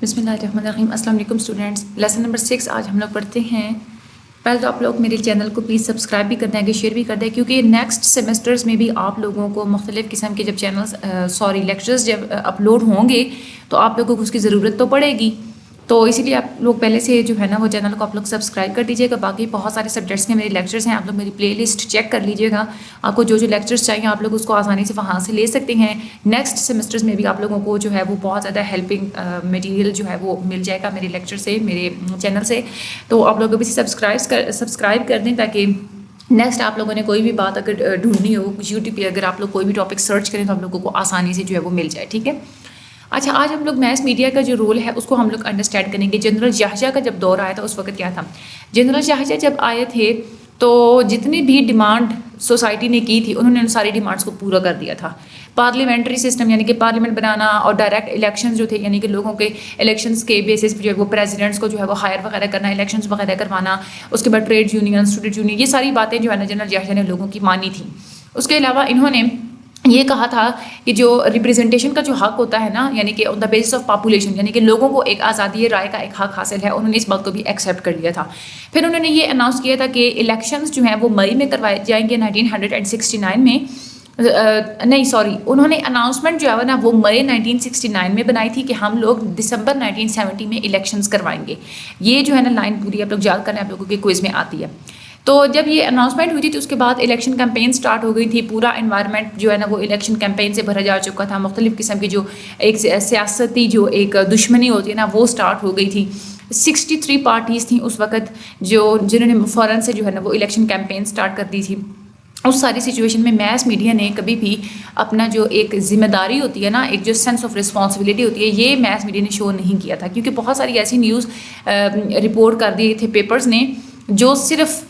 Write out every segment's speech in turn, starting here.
بسم اللہ الرحمن الرحیم. السلام علیکم اسٹوڈنٹس. لیسن نمبر 6 آج ہم لوگ پڑھتے ہیں. پہلے تو آپ لوگ میرے چینل کو پلیز سبسکرائب بھی کر دیں گے, شیئر بھی کر دیں, کیونکہ نیکسٹ سیمسٹرز میں بھی آپ لوگوں کو مختلف قسم کے جب لیکچرز جب اپلوڈ ہوں گے تو آپ لوگوں کو اس کی ضرورت تو پڑے گی. تو اسی لیے آپ لوگ پہلے سے جو ہے نا وہ چینل کو آپ لوگ سبسکرائب کر دیجیے گا. باقی بہت سارے سبجیکٹس کے میرے لیکچرز ہیں, آپ لوگ میری پلے لسٹ چیک کر لیجیے گا. آپ کو جو لیکچرز چاہیے آپ لوگ اس کو آسانی سے وہاں سے لے سکتے ہیں. نیکسٹ سیمسٹرز میں بھی آپ لوگوں کو جو ہے وہ بہت زیادہ ہیلپنگ مٹیریل جو ہے وہ مل جائے گا میرے لیکچر سے, میرے چینل سے. تو آپ لوگ بھی سبسکرائب کر دیں تاکہ نیکسٹ آپ لوگوں نے کوئی بھی بات اگر ڈھونڈنی ہو یوٹیوب پہ, اگر آپ لوگ کوئی بھی ٹاپک سرچ کریں تو آپ لوگوں کو آسانی سے جو ہے وہ مل جائے. ٹھیک ہے. اچھا, آج ہم لوگ میس میڈیا کا جو رول ہے اس کو ہم لوگ انڈرسٹینڈ کریں گے. جنرل شاہجہاں کا جب دور آیا تھا اس وقت کیا تھا. جنرل شاہجہاں جب آئے تھے تو جتنی بھی ڈیمانڈ سوسائٹی نے کی تھی انہوں نے ان ساری ڈیمانڈس کو پورا کر دیا تھا. پارلیمنٹری سسٹم یعنی کہ پارلیمنٹ بنانا اور ڈائریکٹ الیکشنز جو تھے یعنی کہ لوگوں کے الیکشنز کے بیسس پہ جو ہے وہ پریزیڈنٹس کو جو ہے وہ ہائر وغیرہ کرنا, الیکشنز وغیرہ کروانا. اس کے بعد ٹریڈ یونین, اسٹوڈنٹ یونین, یہ ساری باتیں جو ہے نا جنرل شاہجہاں نے لوگوں کی مانی تھیں. اس کے علاوہ انہوں نے یہ کہا تھا کہ جو ریپرزنٹیشن کا جو حق ہوتا ہے نا, یعنی کہ آن دا بیسس آف پاپولیشن, یعنی کہ لوگوں کو ایک آزادی رائے کا ایک حق حاصل ہے, انہوں نے اس بات کو بھی ایکسیپٹ کر لیا تھا. پھر انہوں نے یہ اناؤنس کیا تھا کہ الیکشنز جو ہیں وہ مئی میں کروائے جائیں گے 1969 میں. انہوں نے اناؤنسمنٹ جو ہے نا وہ مئی 1969 میں بنائی تھی کہ ہم لوگ دسمبر 1970 میں الیکشنز کروائیں گے. یہ جو ہے نا لائن پوری آپ لوگ یاد کریں, آپ لوگوں کے کوئز میں آتی ہے. تو جب یہ اناؤنسمنٹ ہوئی تھی تو اس کے بعد الیکشن کیمپین سٹارٹ ہو گئی تھی. پورا انوائرمنٹ جو ہے نا وہ الیکشن کیمپین سے بھرا جا چکا تھا. مختلف قسم کی جو ایک سیاستی جو ایک دشمنی ہوتی ہے نا وہ سٹارٹ ہو گئی تھی. 63 پارٹیز تھیں اس وقت جنہوں نے فوراً سے جو ہے نا وہ الیکشن کیمپین سٹارٹ کر دی تھی. اس ساری سچویشن میں میس میڈیا نے کبھی بھی اپنا جو ایک ذمہ داری ہوتی ہے نا, ایک جو سینس آف رسپانسبلٹی ہوتی ہے, یہ میس میڈیا نے شو نہیں کیا تھا. کیونکہ بہت ساری ایسی نیوز رپورٹ کر دیے تھے پیپرز نے جو صرف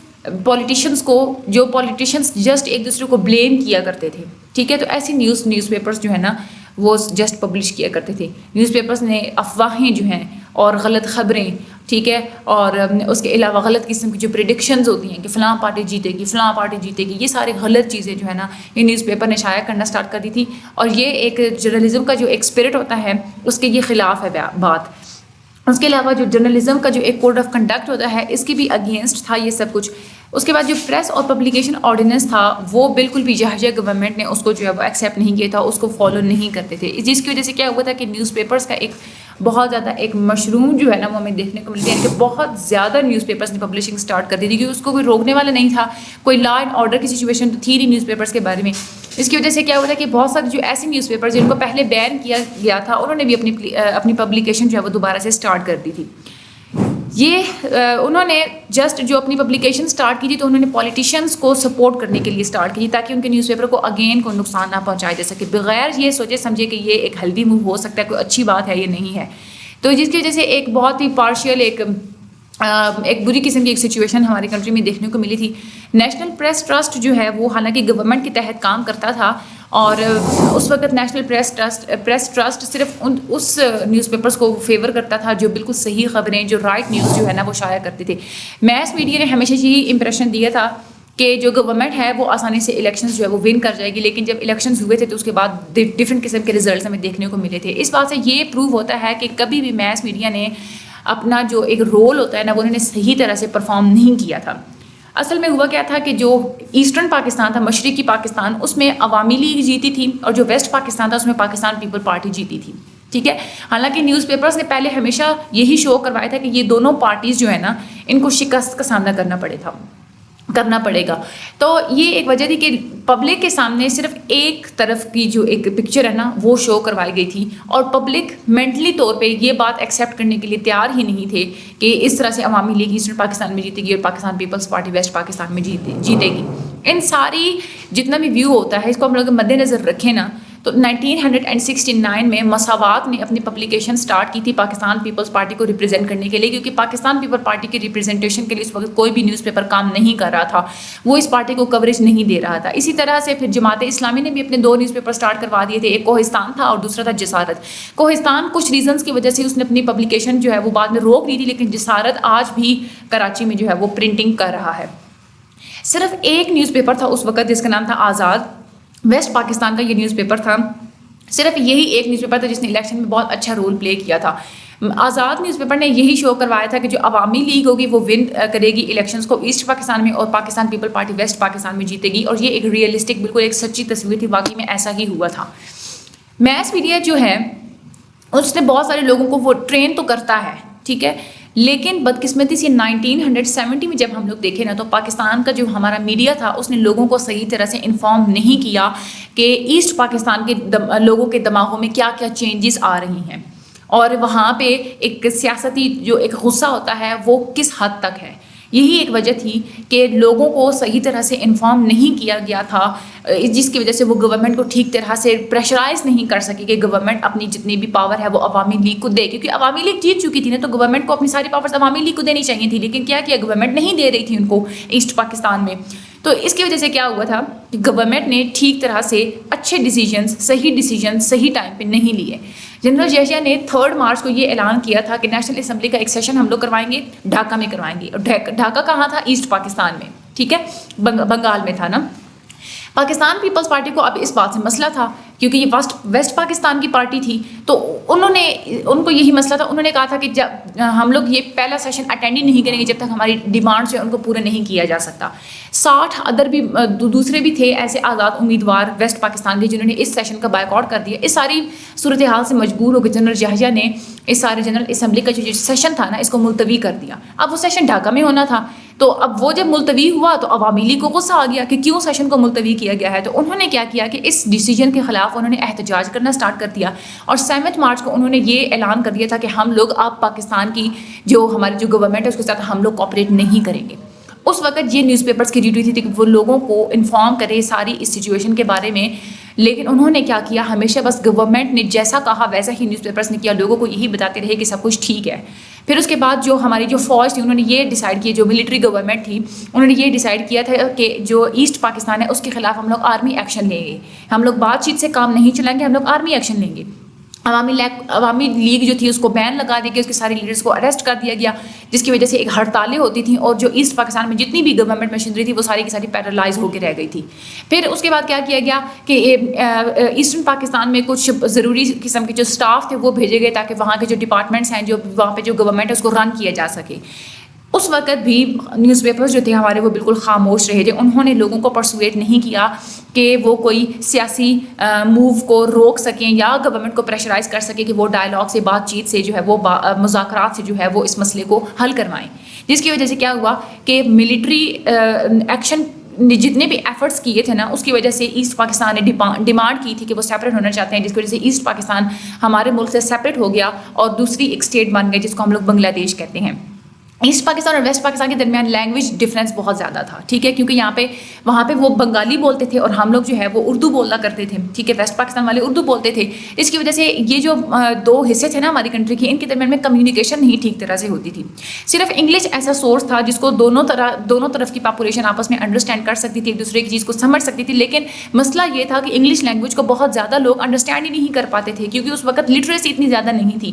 پولیٹیشنس جسٹ ایک دوسرے کو بلیم کیا کرتے تھے. ٹھیک ہے. تو ایسی نیوز پیپرز جو ہے نا وہ جسٹ پبلش کیا کرتے تھے. نیوز پیپرز نے افواہیں جو ہیں اور غلط خبریں, ٹھیک ہے, اور اس کے علاوہ غلط قسم کی جو پریڈکشنز ہوتی ہیں کہ فلاں پارٹی جیتے گی, یہ سارے غلط چیزیں جو ہے نا یہ نیوز پیپر نے شائع کرنا سٹارٹ کر دی تھی. اور یہ ایک جرنلزم کا جو ایک اسپرٹ ہوتا ہے اس کے یہ خلاف ہے بات. اس کے علاوہ جو جرنلزم کا جو ایک کوڈ آف کنڈکٹ ہوتا ہے اس کی بھی اگینسٹ تھا یہ سب کچھ. اس کے بعد جو پریس اور پبلیکیشن آرڈیننس تھا وہ بالکل بھی شاہجہاں گورنمنٹ نے اس کو جو ہے وہ ایکسیپٹ نہیں کیا تھا, اس کو فالو نہیں کرتے تھے. جس کی وجہ سے کیا ہوا تھا کہ نیوز پیپرز کا ایک بہت زیادہ ایک مشروم جو ہے نا وہ ہمیں دیکھنے کو ملتی ہے کہ بہت زیادہ نیوز پیپرز نے پبلشنگ سٹارٹ کر دی تھی, کیونکہ اس کو کوئی روکنے والا نہیں تھا. کوئی لا اینڈ آرڈر کی سچویشن تو تھی نہیں نیوز پیپرز کے بارے میں. اس کی وجہ سے کیا ہوا تھا کہ بہت سارے جو ایسے نیوز پیپر جن کو پہلے بین کیا گیا تھا انہوں نے بھی اپنی پبلیکیشن جو ہے وہ دوبارہ سے سٹارٹ کر دی تھی. انہوں نے جسٹ جو اپنی پبلیکیشن سٹارٹ کی تھی تو انہوں نے پولیٹیشینس کو سپورٹ کرنے کے لیے سٹارٹ کی تاکہ ان کے نیوز پیپر کو اگین کوئی نقصان نہ پہنچایا جا سکے, بغیر یہ سوچے سمجھے کہ یہ ایک ہیلدی موو ہو سکتا ہے, کوئی اچھی بات ہے, یہ نہیں ہے. تو جس کی وجہ سے ایک بہت ہی پارشل ایک بری قسم کی ایک سچویشن ہماری کنٹری میں دیکھنے کو ملی تھی. نیشنل پریس ٹرسٹ جو ہے وہ حالانکہ گورنمنٹ کے تحت کام کرتا تھا, اور اس وقت نیشنل پریس ٹرسٹ صرف اس نیوز پیپرز کو فیور کرتا تھا جو بالکل صحیح خبریں, جو رائٹ نیوز جو ہے نا وہ شائع کرتے تھے. میس میڈیا نے ہمیشہ یہی امپریشن دیا تھا کہ جو گورنمنٹ ہے وہ آسانی سے الیکشنز جو ہے وہ ون کر جائے گی, لیکن جب الیکشنز ہوئے تھے تو اس کے بعد ڈفرینٹ قسم کے ریزلٹس ہمیں دیکھنے کو ملے تھے. اس بات سے یہ پروو ہوتا ہے کہ کبھی بھی میس میڈیا نے اپنا جو ایک رول ہوتا ہے نا وہ انہوں نے صحیح طرح سے پرفارم نہیں کیا تھا. اصل میں ہوا کیا تھا کہ جو ایسٹرن پاکستان تھا, مشرقی پاکستان, اس میں عوامی لیگ جیتی تھی, اور جو ویسٹ پاکستان تھا اس میں پاکستان پیپل پارٹی جیتی تھی. ٹھیک ہے. حالانکہ نیوز پیپرز نے پہلے ہمیشہ یہی شو کروایا تھا کہ یہ دونوں پارٹیز جو ہے نا ان کو شکست کا سامنا کرنا پڑے گا. تو یہ ایک وجہ تھی کہ پبلک کے سامنے صرف ایک طرف کی جو ایک پکچر ہے نا وہ شو کروائی گئی تھی, اور پبلک مینٹلی طور پہ یہ بات ایکسیپٹ کرنے کے لیے تیار ہی نہیں تھے کہ اس طرح سے عوامی لیگ ایسٹرن پاکستان میں جیتے گی اور Pakistan Peoples Party West Pakistan میں جیتے گی. ان ساری جتنا بھی ویو ہوتا ہے اس کو ہم لوگ مد نظر رکھیں نا, تو 1969 میں مساوات نے اپنی پبلیکیشن سٹارٹ کی تھی پاکستان پیپلز پارٹی کو ریپرزینٹ کرنے کے لیے, کیونکہ پاکستان پیپل پارٹی کی ریپرزنٹیشن کے لیے اس وقت کوئی بھی نیوز پیپر کام نہیں کر رہا تھا, وہ اس پارٹی کو کوریج نہیں دے رہا تھا. اسی طرح سے پھر جماعت اسلامی نے بھی اپنے 2 نیوز پیپر سٹارٹ کروا دیے تھے, ایک کوہستان تھا اور دوسرا تھا جسارت. کوہستان کچھ ریزنس کی وجہ سے اس نے اپنی پبلیکیشن جو ہے وہ بعد میں روک دی تھی, لیکن جسارت آج بھی کراچی میں جو ہے وہ پرنٹنگ کر رہا ہے. صرف ایک نیوز پیپر تھا اس وقت جس کا نام تھا آزاد, ویسٹ پاکستان کا یہ نیوز پیپر تھا. صرف یہی ایک نیوز پیپر تھا جس نے الیکشن میں بہت اچھا رول پلے کیا تھا. آزاد نیوز پیپر نے یہی شو کروایا تھا کہ جو عوامی لیگ ہوگی وہ ون کرے گی الیکشنز کو ایسٹ پاکستان میں، اور Pakistan People Party West Pakistan میں جیتے گی، اور یہ ایک ریئلسٹک بالکل ایک سچی تصویر تھی، واقعی میں ایسا ہی ہوا تھا۔ میس میڈیا جو ہے اس نے بہت سارے لوگوں کو وہ ٹرین تو کرتا ہے، ٹھیک ہے، لیکن بدقسمتی سے 1970 میں جب ہم لوگ دیکھیں نا تو پاکستان کا جو ہمارا میڈیا تھا اس نے لوگوں کو صحیح طرح سے انفارم نہیں کیا کہ ایسٹ پاکستان کے لوگوں کے دماغوں میں کیا کیا چینجز آ رہی ہیں، اور وہاں پہ ایک سیاستی جو ایک غصہ ہوتا ہے وہ کس حد تک ہے۔ یہی ایک وجہ تھی کہ لوگوں کو صحیح طرح سے انفارم نہیں کیا گیا تھا، جس کی وجہ سے وہ گورنمنٹ کو ٹھیک طرح سے پریشرائز نہیں کر سکی کہ گورنمنٹ اپنی جتنی بھی پاور ہے وہ عوامی لیگ کو دے، کیونکہ عوامی لیگ جیت چکی تھی نا، تو گورنمنٹ کو اپنی ساری پاورز عوامی لیگ کو دینی چاہیے تھی، لیکن کیا گورنمنٹ نہیں دے رہی تھی ان کو ایسٹ پاکستان میں۔ تو اس کی وجہ سے کیا ہوا تھا کہ گورنمنٹ نے ٹھیک طرح سے اچھے ڈیسیجنز صحیح ٹائم پہ نہیں لیے۔ جنرل یحییٰ نے 3 مارچ کو یہ اعلان کیا تھا کہ نیشنل اسمبلی کا ایک سیشن ہم لوگ کروائیں گے، ڈھاکہ میں کروائیں گے، اور ڈھاکہ کہاں تھا؟ ایسٹ پاکستان میں، ٹھیک ہے، بنگال میں تھا نا۔ پاکستان پیپلز پارٹی کو اب اس بات سے مسئلہ تھا کیونکہ یہ ویسٹ پاکستان کی پارٹی تھی، تو ان کو یہی مسئلہ تھا، انہوں نے کہا تھا کہ جب ہم لوگ یہ پہلا سیشن اٹینڈ ہی نہیں کریں گے جب تک ہماری ڈیمانڈس ہیں ان کو پورا نہیں کیا جا سکتا۔ 60 ادر بھی دوسرے بھی تھے ایسے آزاد امیدوار ویسٹ پاکستان کے جنہوں نے اس سیشن کا بائیک آؤٹ کر دیا۔ اس ساری صورتحال سے مجبور ہو کے جنرل یحییٰ نے اس سارے جنرل اسمبلی کا جو سیشن تھا نا اس کو ملتوی کر دیا۔ اب وہ سیشن ڈھاکہ میں ہونا تھا، تو اب وہ جب ملتوی ہوا تو عوامی لیگ کو غصہ آ گیا کہ کیوں سیشن کو ملتوی کیا گیا ہے، تو انہوں نے کیا کیا کہ اس ڈیسیجن کے خلاف انہوں نے احتجاج کرنا سٹارٹ کر دیا، اور 7 مارچ کو انہوں نے یہ اعلان کر دیا تھا کہ ہم لوگ اب پاکستان کی جو ہماری جو گورنمنٹ ہے اس کے ساتھ ہم لوگ کوآپریٹ نہیں کریں گے۔ اس وقت یہ نیوز پیپرز کی ڈیوٹی تھی کہ وہ لوگوں کو انفارم کرے ساری اس سچویشن کے بارے میں، لیکن انہوں نے کیا کیا، ہمیشہ بس گورنمنٹ نے جیسا کہا ویسا ہی نیوز پیپرز نے کیا، لوگوں کو یہی بتاتے رہے کہ سب کچھ ٹھیک ہے۔ پھر اس کے بعد جو ہماری جو فوج تھی انہوں نے یہ ڈیسائیڈ کیا، جو ملٹری گورنمنٹ تھی انہوں نے یہ ڈیسائیڈ کیا تھا کہ جو ایسٹ پاکستان ہے اس کے خلاف ہم لوگ آرمی ایکشن لیں گے، ہم لوگ بات چیت سے کام نہیں چلائیں گے، ہم لوگ آرمی ایکشن لیں گے۔ عوامی لیگ جو تھی اس کو بین لگا دی گئی، اس کے سارے لیڈرز کو اریسٹ کر دیا گیا، جس کی وجہ سے ایک ہڑتالیں ہوتی تھیں، اور جو ایسٹ پاکستان میں جتنی بھی گورنمنٹ مشینری تھی وہ ساری کی ساری پیرالائز ہو کے رہ گئی تھی۔ پھر اس کے بعد کیا کیا گیا کہ ایسٹرن پاکستان میں کچھ ضروری قسم کے جو سٹاف تھے وہ بھیجے گئے تاکہ وہاں کے جو ڈپارٹمنٹس ہیں جو وہاں پہ جو گورنمنٹ ہے اس کو رن کیا جا سکے۔ اس وقت بھی نیوز پیپرز جو تھے ہمارے وہ بالکل خاموش رہے تھے، انہوں نے لوگوں کو پرسویٹ نہیں کیا کہ وہ کوئی سیاسی موو کو روک سکیں یا گورنمنٹ کو پریشرائز کر سکیں کہ وہ ڈائلاگ سے، بات چیت سے جو ہے وہ مذاکرات سے جو ہے وہ اس مسئلے کو حل کروائیں، جس کی وجہ سے کیا ہوا کہ ملٹری ایکشن جتنے بھی ایفرٹس کیے تھے نا اس کی وجہ سے ایسٹ پاکستان نے ڈیمانڈ کی تھی کہ وہ سیپریٹ ہونا چاہتے ہیں، جس کی وجہ سے ایسٹ پاکستان ہمارے ملک سے سیپریٹ ہو گیا اور دوسری ایک اسٹیٹ بن گئی جس کو ہم لوگ بنگلہ دیش کہتے ہیں۔ ایسٹ پاکستان اور ویسٹ پاکستان کے درمیان لینگویج ڈفرینس بہت زیادہ تھا، ٹھیک ہے، کیونکہ وہاں پہ وہ بنگالی بولتے تھے اور ہم لوگ جو ہے وہ اردو بولنا کرتے تھے، ٹھیک ہے، ویسٹ پاکستان والے اردو بولتے تھے۔ اس کی وجہ سے یہ جو 2 حصے تھے نا ہماری کنٹری کے، ان کے درمیان میں کمیونیکیشن نہیں ٹھیک طرح سے ہوتی تھی۔ صرف انگلش ایسا سورس تھا جس کو دونوں طرف کی پاپولیشن آپس میں انڈرسٹینڈ کر سکتی تھی، ایک دوسرے کی چیز کو سمجھ سکتی تھی، لیکن مسئلہ یہ تھا کہ انگلش لینگویج کو بہت زیادہ لوگ انڈرسٹینڈ ہی نہیں کر پاتے تھے، کیونکہ اس وقت لٹریسی اتنی زیادہ نہیں تھی۔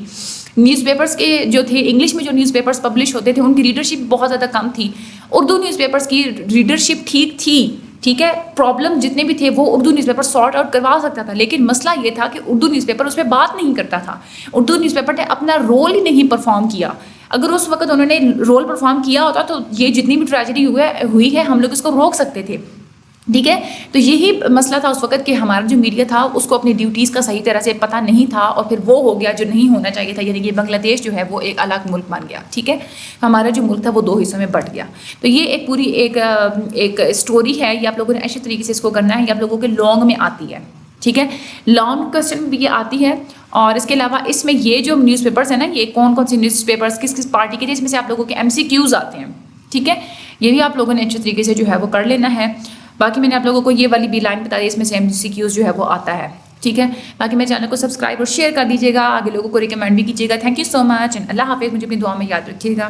نیوز پیپرز کے جو تھے انگلش میں جو نیوز پیپرز پبلش ہوتے تھے ان کی ریڈرشپ بہت زیادہ کم تھی، اردو نیوز پیپرز کی ریڈرشپ ٹھیک تھی، ٹھیک ہے، پرابلم جتنے بھی تھے وہ Urdu news paper sort out کروا سکتا تھا، لیکن مسئلہ یہ تھا کہ اردو نیوز پیپر اس پہ بات نہیں کرتا تھا، اردو نیوز پیپر نے اپنا رول ہی نہیں پرفارم کیا۔ اگر اس وقت انہوں نے رول پرفارم کیا ہوتا تو یہ جتنی بھی ٹریجڈی ہوئی ہے ہم لوگ اس کو روک سکتے تھے، ٹھیک ہے۔ تو یہی مسئلہ تھا اس وقت کہ ہمارا جو میڈیا تھا اس کو اپنی ڈیوٹیز کا صحیح طرح سے پتہ نہیں تھا، اور پھر وہ ہو گیا جو نہیں ہونا چاہیے تھا، یعنی کہ بنگلہ دیش جو ہے وہ ایک الگ ملک بن گیا، ٹھیک ہے، ہمارا جو ملک تھا وہ 2 حصوں میں بٹ گیا۔ تو یہ ایک پوری ایک اسٹوری ہے، یہ آپ لوگوں نے اچھے طریقے سے اس کو کرنا ہے، یہ آپ لوگوں کے لانگ میں آتی ہے، ٹھیک ہے، لانگ کوسچن بھی یہ آتی ہے۔ اور اس کے علاوہ اس میں یہ جو نیوز پیپرز ہیں نا، یہ کون سی نیوز پیپرز کس پارٹی کے تھے، اس میں سے آپ لوگوں کے MCQs آتے ہیں، ٹھیک ہے، یہ بھی آپ لوگوں نے اچھے طریقے سے جو ہے وہ کر لینا ہے۔ باقی میں نے آپ لوگوں کو یہ والی بھی لائن بتا دی، اس میں سے MCQs جو ہے وہ آتا ہے، ٹھیک ہے۔ باقی میرے چینل کو سبسکرائب اور شیئر کر دیجیے گا، آگے لوگوں کو ریکمینڈ بھی کیجیے گا۔ تھینک یو سو مچ، اللہ حافظ، مجھے اپنی دعا میں یاد رکھیے گا۔